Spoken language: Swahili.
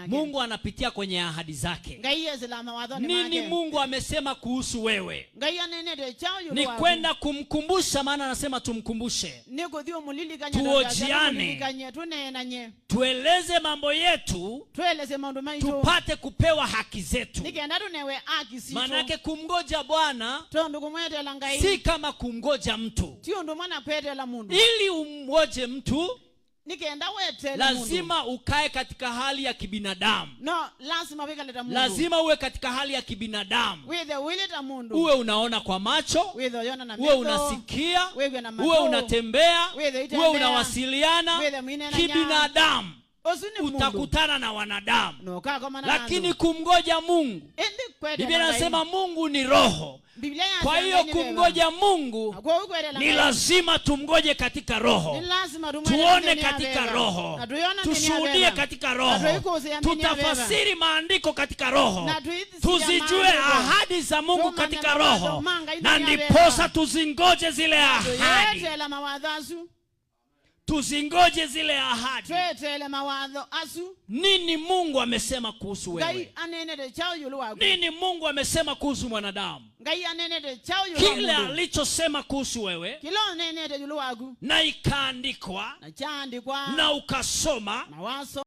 Mungu anapitia kwenye ahadi zake. Nini Mungu amesema kuhusu wewe? Ni kwenda kumkumbusha, maana anasema tumkumbushe. Tuojiane, tueleze mambo yetu, tupate kupewa haki zetu. Manake kumgoja Bwana si kama kumgoja mtu. Ili umgoje mtu, lazima ukae katika hali ya kibinadamu. Lazima uwe katika hali ya kibinadamu. Uwe unaona kwa macho, uwe unasikia, uwe unatembea, uwe unawasiliana kibinadamu. Utakutana na wanadamu. Lakini kumgoja Mungu, Biblia inasema Mungu ni roho. Kwa hiyo kumgoja Mungu ni lazima tumgoje katika roho, tuone katika roho, tushuhudie katika roho, tutafasiri maandiko katika roho, tuzijue ahadi za Mungu katika roho, na ndiposa tuzingoje zile ahadi. Tuzingoje zile ahadi. Nini Mungu amesema kuhusu wewe? Nini Mungu amesema kuhusu mwanadamu? Kile alichosema kuhusu wewe na ikaandikwa na ukasoma